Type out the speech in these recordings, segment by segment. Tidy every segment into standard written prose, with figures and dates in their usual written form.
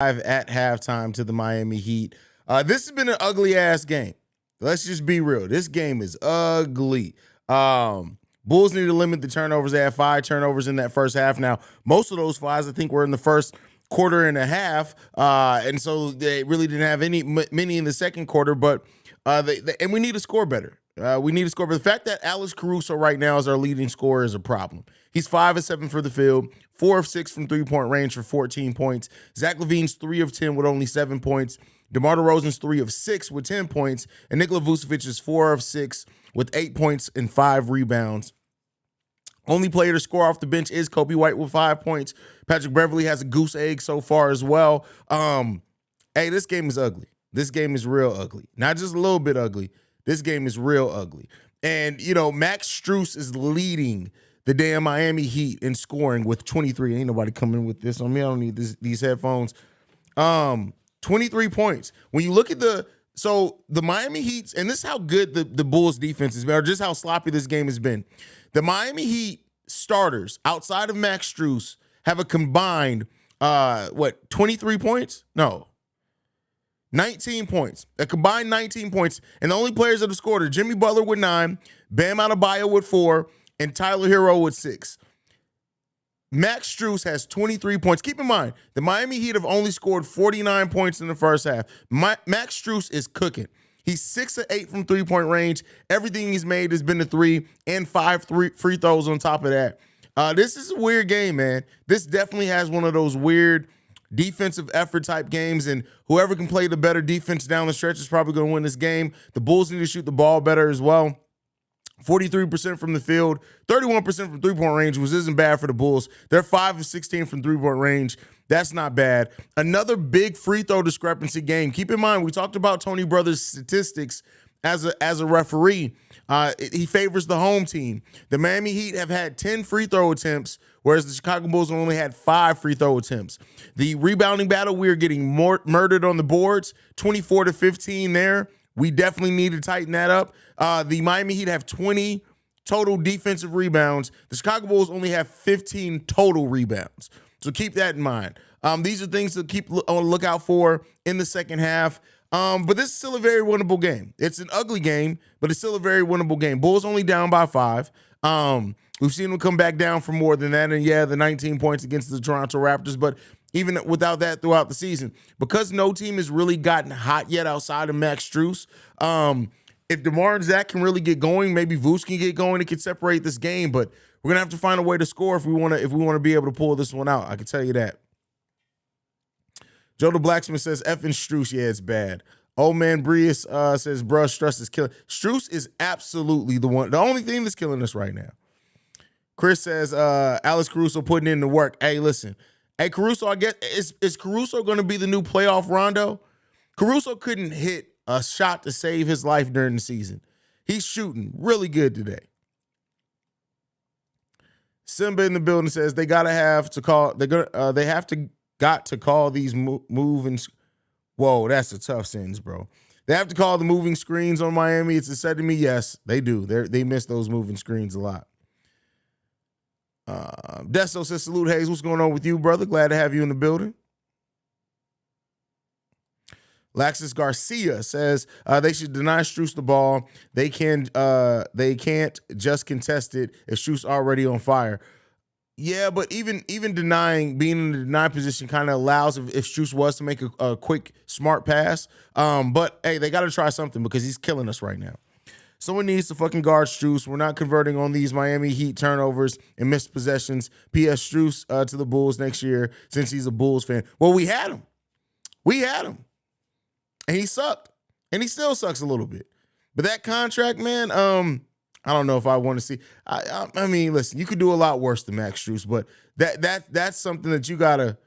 at halftime to the Miami Heat. This has been an ugly ass game. Let's just be real. This game is ugly. Bulls need to limit the turnovers. They had 5 turnovers in that first half. Now, most of those 5s, I think, were in the first quarter and a half, and so they really didn't have many in the second quarter. But and we need to score better. We need to score. But the fact that Alex Caruso right now is our leading scorer is a problem. He's 5 of 7 for the field, 4 of 6 from three-point range for 14 points. Zach LaVine's 3 of 10 with only 7 points. DeMar DeRozan's 3 of 6 with 10 points. And Nikola Vucevic is 4 of 6 with 8 points and 5 rebounds. Only player to score off the bench is Kobe White with 5 points. Patrick Beverley has a goose egg so far as well. Hey, this game is ugly. This game is real ugly. Not just a little bit ugly. This game is real ugly. And, you know, Max Strus is leading the damn Miami Heat in scoring with 23. Ain't nobody coming with this on me. I don't need these headphones. 23 points. When you look at the Miami Heat, and this is how good the Bulls defense has been, or just how sloppy this game has been. The Miami Heat starters outside of Max Strus have a combined 23 points? No. 19 points. A combined 19 points. And the only players that have scored are Jimmy Butler with 9, Bam Adebayo with 4, and Tyler Hero with 6. Max Strus has 23 points. Keep in mind, the Miami Heat have only scored 49 points in the first half. Max Strus is cooking. He's 6 of 8 from three-point range. Everything he's made has been a 3 and 5 free throws on top of that. This is a weird game, man. This definitely has one of those weird defensive effort type games, and whoever can play the better defense down the stretch is probably going to win this game. The Bulls need to shoot the ball better as well. 43% from the field, 31% from three-point range, which isn't bad for the Bulls. They're 5 of 16 from three-point range. That's not bad. Another big free throw discrepancy game. Keep in mind, we talked about Tony Brothers' statistics as a referee. He favors the home team. The Miami Heat have had 10 free throw attempts, whereas the Chicago Bulls only had 5 free throw attempts. The rebounding battle, we are getting murdered on the boards, 24-15 there. We definitely need to tighten that up. The Miami Heat have 20 total defensive rebounds. The Chicago Bulls only have 15 total rebounds. So keep that in mind. These are things to keep on the lookout for in the second half. But this is still a very winnable game. It's an ugly game, but it's still a very winnable game. Bulls only down by 5. We've seen them come back down for more than that. And yeah, the 19 points against the Toronto Raptors, but even without that throughout the season, because no team has really gotten hot yet outside of Max Strus. If DeMar and Zach can really get going, maybe Vuce can get going, it could separate this game, but we're gonna have to find a way to score if we want to be able to pull this one out. I can tell you that. Joe the Blacksmith says, F and Strus, yeah, it's bad. Old man Brees says, bruh, Strus is killing. Strus is absolutely the only thing that's killing us right now. Chris says, Alex Caruso putting in the work. Hey, listen. Hey, Caruso, I guess, is Caruso going to be the new playoff Rondo? Caruso couldn't hit a shot to save his life during the season. He's shooting really good today. Simba in the building says they got to call these moving. Whoa, that's a tough sentence, bro. They have to call the moving screens on Miami. It's said to me, yes, they do. They miss those moving screens a lot. Desto says, salute, Haize. What's going on with you, brother? Glad to have you in the building. Laxus Garcia says they should deny Strus the ball. They can't just contest it if Strus already on fire. Yeah, but even denying, being in the deny position kind of allows if Strus was to make a quick, smart pass. But, hey, they got to try something because he's killing us right now. Someone needs to fucking guard Strus. We're not converting on these Miami Heat turnovers and missed possessions. P.S. Strus to the Bulls next year since he's a Bulls fan. Well, we had him. And he sucked. And he still sucks a little bit. But that contract, man, I don't know if I want to see. I mean, listen, you could do a lot worse than Max Strus, but that's something that you gotta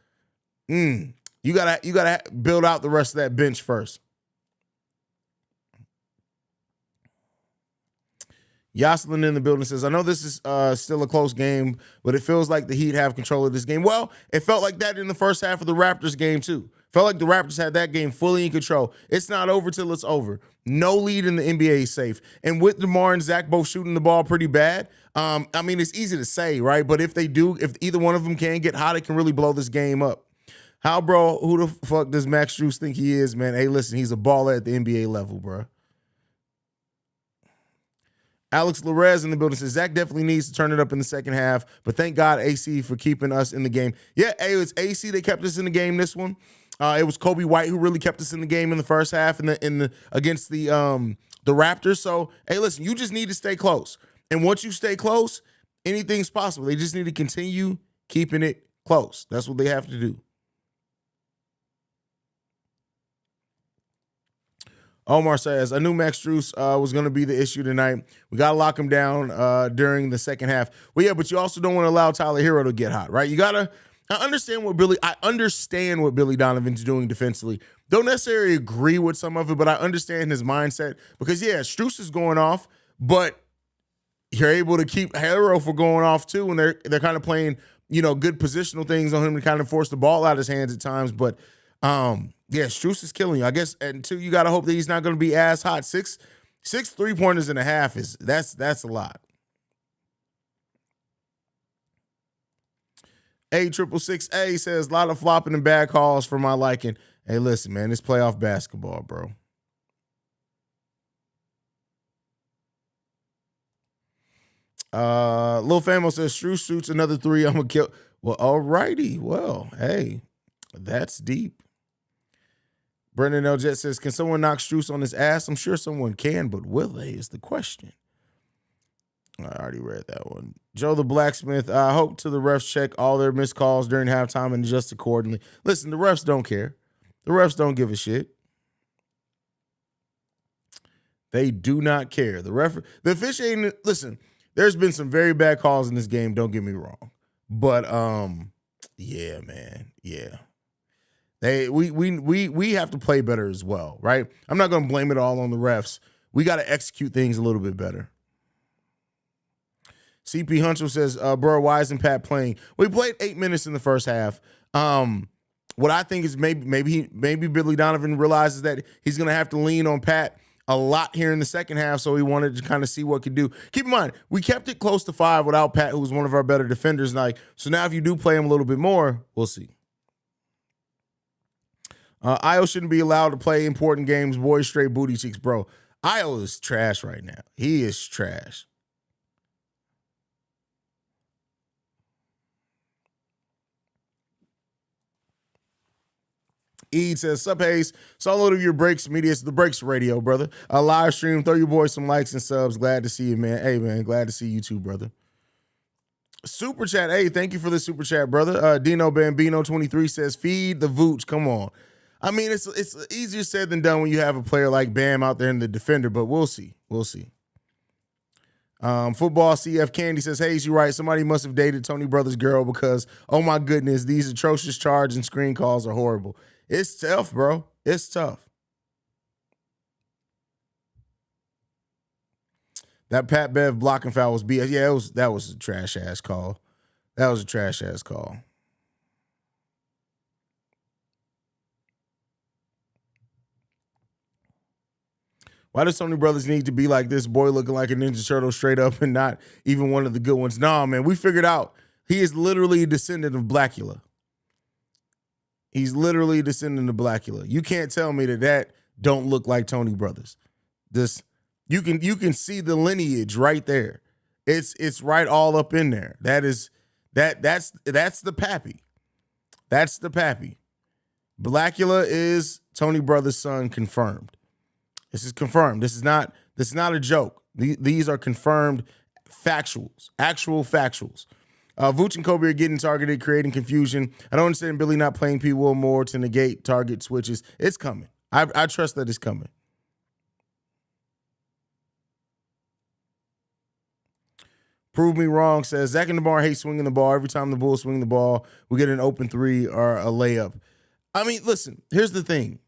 build out the rest of that bench first. Yoselin in the building says, I know this is still a close game, but it feels like the Heat have control of this game. Well, it felt like that in the first half of the Raptors game too. Felt like the Raptors had that game fully in control. It's not over till it's over. No lead in the NBA is safe. And with DeMar and Zach both shooting the ball pretty bad, I mean, it's easy to say, right? But if either one of them can get hot, it can really blow this game up. How, bro, who the fuck does Max Strus think he is, man? Hey, listen, he's a baller at the NBA level, bro. Alex Larez in the building says Zach definitely needs to turn it up in the second half, but thank God AC for keeping us in the game. Yeah, hey, it's AC that kept us in the game this one. It was Kobe White who really kept us in the game in the first half against the Raptors. So, hey, listen, you just need to stay close. And once you stay close, anything's possible. They just need to continue keeping it close. That's what they have to do. Omar says, I knew Max Strus was going to be the issue tonight. We got to lock him down during the second half. Well, yeah, but you also don't want to allow Tyler Hero to get hot, right? You got to understand what Billy Donovan's doing defensively. Don't necessarily agree with some of it, but I understand his mindset because, yeah, Strus is going off, but you're able to keep Hero from going off too, and they're kind of playing, good positional things on him to kind of force the ball out of his hands at times, but yeah, Strus is killing you. I guess, and two, you got to hope that he's not going to be as hot. Six 3-pointers and a half that's a lot. A666A says a lot of flopping and bad calls for my liking. Hey, listen, man, it's playoff basketball, bro. Lil Famo says Strus shoots another 3. I'm gonna kill. Well, alrighty. Well, hey, that's deep. Brendan L. Jet says, can someone knock Strus on his ass? I'm sure someone can, but will they is the question. I already read that one. Joe the Blacksmith, I hope to the refs check all their missed calls during halftime and adjust accordingly. Listen, the refs don't care. The refs don't give a shit. They do not care. The officiating, listen, there's been some very bad calls in this game, don't get me wrong. But yeah, man. Yeah. We have to play better as well, right? I'm not going to blame it all on the refs. We got to execute things a little bit better. CP Huncho says, bro, why isn't Pat playing? We played 8 minutes in the first half. What I think is maybe Billy Donovan realizes that he's going to have to lean on Pat a lot here in the second half, so he wanted to kind of see what he could do. Keep in mind, we kept it close to 5 without Pat, who was one of our better defenders. So now if you do play him a little bit more, we'll see. Io shouldn't be allowed to play important games. Boys straight booty cheeks, bro. Io is trash right now. He is trash. Ede says, sup, Haize. Saw a load of your breaks media. It's the Breaks Radio, brother. A live stream. Throw your boys some likes and subs. Glad to see you, man. Hey, man, glad to see you too, brother. Super chat. Hey, thank you for the super chat, brother. Dino Bambino 23 says, feed the Vooch. Come on. I mean, it's easier said than done when you have a player like Bam out there in the defender, but we'll see. We'll see. Football CF Candy says, Haize, you're right. Somebody must have dated Tony Brothers' girl because, oh my goodness, these atrocious charge and screen calls are horrible. It's tough, bro. It's tough. That Pat Bev blocking foul was BS. Yeah, that was a trash ass call. That was a trash ass call. Why does Tony Brothers need to be like this boy looking like a Ninja Turtle straight up and not even one of the good ones? Nah, man, we figured out he is literally a descendant of Blackula. He's literally a descendant of Blackula. You can't tell me that don't look like Tony Brothers. You can see the lineage right there. It's right all up in there. That's the pappy. That's the pappy. Blackula is Tony Brothers' son, confirmed. This is confirmed. This is not a joke. These are confirmed factuals, actual factuals. Vooch and Kobe are getting targeted, creating confusion. I don't understand Billy not playing P. Will more to negate target switches. It's coming. I trust that it's coming. Prove me wrong says, Zach and DeMar hate swinging the ball. Every time the Bulls swing the ball, we get an open 3 or a layup. I mean, listen, here's the thing.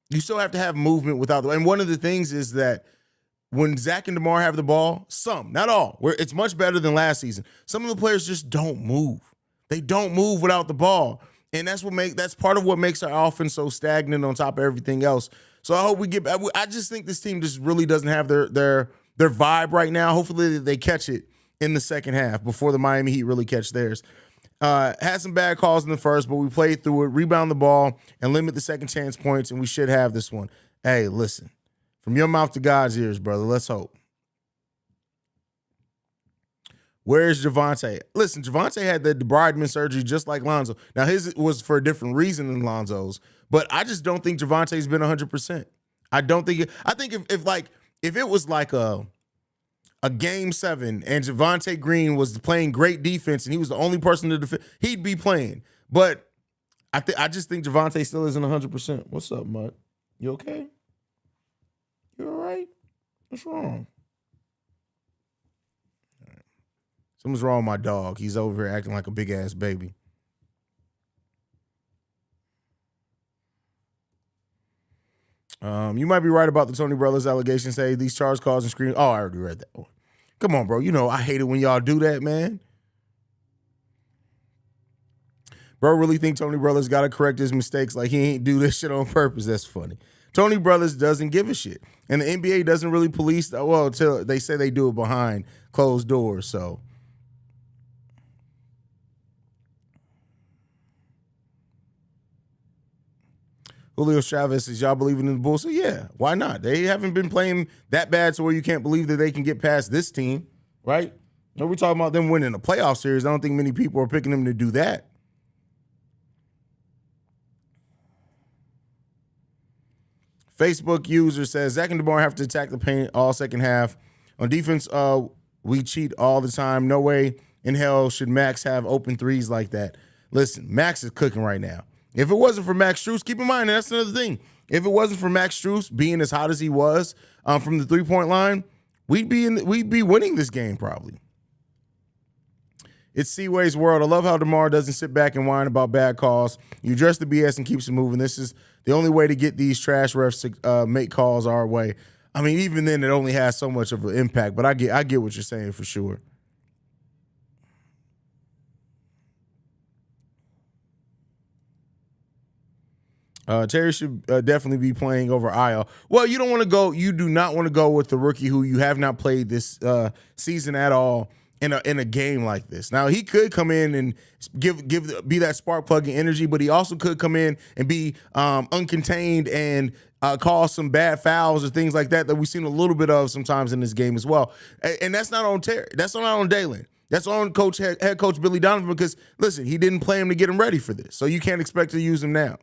You still have to have movement without and one of the things is that when Zach and DeMar have the ball, some, not all, where it's much better than last season. Some of the players just don't move. They don't move without the ball. And that's part of what makes our offense so stagnant on top of everything else. So I hope I just think this team just really doesn't have their vibe right now. Hopefully they catch it in the second half before the Miami Heat really catch theirs. Had some bad calls in the first, but we played through it, rebound the ball, and limit the second chance points, and we should have this one. Hey, listen, from your mouth to God's ears, brother. Let's hope. Where's Javonte? Listen, Javonte had the debridement surgery just like Lonzo. Now, his was for a different reason than Lonzo's, but I just don't think Javonte's been 100%. I don't think I think if it was like a game 7 and Javonte Green was playing great defense and he was the only person to defend, he'd be playing. But I just think Javonte still isn't 100%. What's up, Mud? You okay? You all right? What's wrong? Something's wrong with my dog. He's over here acting like a big-ass baby. You might be right about the Tony Brothers allegations. Say these charge calls and screens. Oh, I already read that one. Come on, bro. You know I hate it when y'all do that, man. Bro really think Tony Brothers got to correct his mistakes like he ain't do this shit on purpose. That's funny. Tony Brothers doesn't give a shit. And the NBA doesn't really police, well, until they say they do it behind closed doors, so. Julio Chavez says, y'all believing in the Bulls? So yeah, why not? They haven't been playing that bad to where you can't believe that they can get past this team, right? No, we're talking about them winning a playoff series. I don't think many people are picking them to do that. Facebook user says, Zach and DeMar have to attack the paint all second half. On defense, we cheat all the time. No way in hell should Max have open threes like that. Listen, Max is cooking right now. If it wasn't for Max Strus, keep in mind, that's another thing. If it wasn't for Max Strus being as hot as he was from the three-point line, we'd be winning this game probably. It's Seaway's world. I love how DeMar doesn't sit back and whine about bad calls. You address the BS and keeps it moving. This is the only way to get these trash refs to make calls our way. I mean, even then, it only has so much of an impact. But I get what you're saying for sure. Terry should definitely be playing over Io. Well, you don't want to go. You do not want to go with the rookie who you have not played this season at all in a game like this. Now he could come in and be that spark plug and energy, but he also could come in and be uncontained and cause some bad fouls or things like that we've seen a little bit of sometimes in this game as well. And that's not on Terry. That's not on Dalen. That's on head coach Billy Donovan because listen, he didn't play him to get him ready for this, so you can't expect to use him now.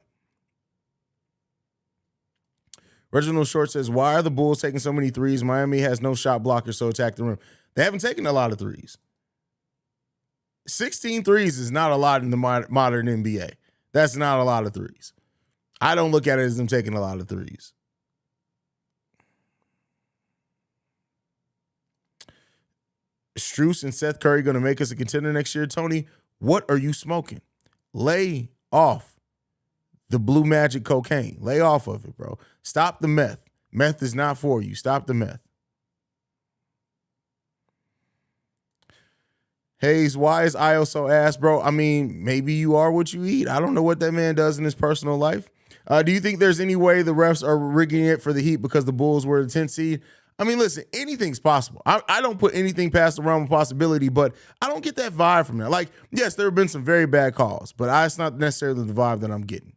Reginald Short says, why are the Bulls taking so many threes? Miami has no shot blockers, so attack the rim. They haven't taken a lot of threes. 16 threes is not a lot in the modern NBA. That's not a lot of threes. I don't look at it as them taking a lot of threes. Strus and Seth Curry going to make us a contender next year? Tony, what are you smoking? Lay off the blue magic cocaine. Lay off of it, bro. Stop the meth. Meth is not for you. Stop the meth. Haize, why is Io so ass, bro? I mean, maybe you are what you eat. I don't know what that man does in his personal life. Do you think there's any way the refs are rigging it for the Heat because the Bulls were the 10th seed? I mean, listen, anything's possible. I don't put anything past the realm of possibility, but I don't get that vibe from that. Like, yes, there have been some very bad calls, but it's not necessarily the vibe that I'm getting.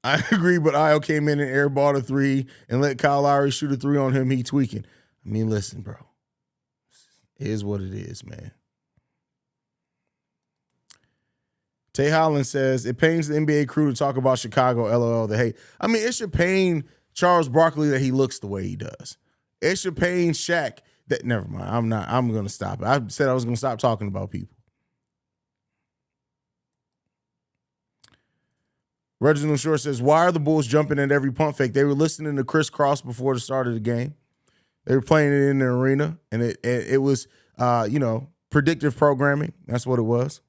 I agree, but Io came in and airballed a three and let Kyle Lowry shoot a three on him. He tweaking. I mean, listen, bro. It is what it is, man. Tay Holland says, it pains the NBA crew to talk about Chicago, LOL, the hate. I mean, it should pain Charles Barkley that he looks the way he does. It should pain Shaq that, never mind, I'm going to stop it. I said I was going to stop talking about people. Reginald Shore says, why are the Bulls jumping at every pump fake? They were listening to Chris Cross before the start of the game. They were playing it in the arena, and it was, predictive programming. That's what it was.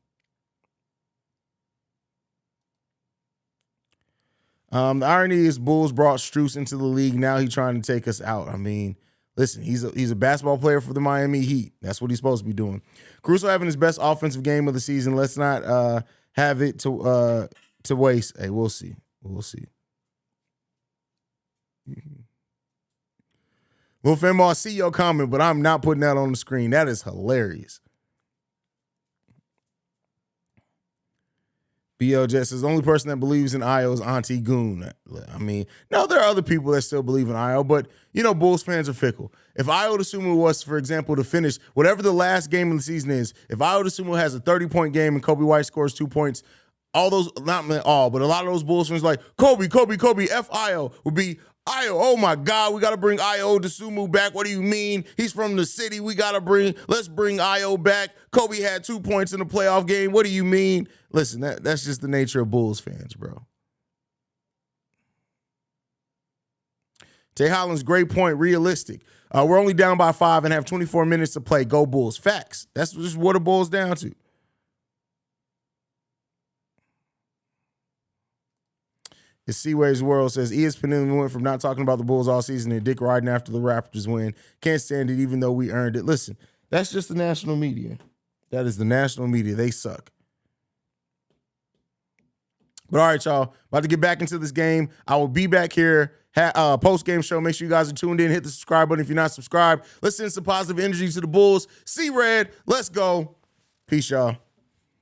The irony is Bulls brought Strus into the league. Now he's trying to take us out. I mean, listen, he's a basketball player for the Miami Heat. That's what he's supposed to be doing. Caruso having his best offensive game of the season. Let's not have it to waste. Hey, we'll see. We'll see. Lil Famo, I see your comment, but I'm not putting that on the screen. That is hilarious. BL Jet says the only person that believes in IO is Auntie Goon. I mean, no, there are other people that still believe in IO, but you know, Bulls fans are fickle. If Ayo Dosunmu was, for example, to finish whatever the last game of the season is, if Ayo Dosunmu has a 30-point game and Kobe White scores 2 points, all those, not all, but a lot of those Bulls fans like, Kobe, F Ayo would be, Ayo, oh my God, we got to bring Ayo Dosunmu back. What do you mean? He's from the city. Let's bring Ayo back. Kobe had 2 points in the playoff game. What do you mean? Listen, that's just the nature of Bulls fans, bro. Tay Holland's great point, realistic. We're only down by 5 and have 24 minutes to play. Go Bulls. Facts. That's just what it boils down to. It's Seaways World says ESPN went from not talking about the Bulls all season to dick riding after the Raptors win. Can't stand it even though we earned it. Listen, that's just the national media. That is the national media. They suck. But all right, y'all. About to get back into this game. I will be back here. Post-game show. Make sure you guys are tuned in. Hit the subscribe button if you're not subscribed. Let's send some positive energy to the Bulls. See Red. Let's go. Peace, y'all.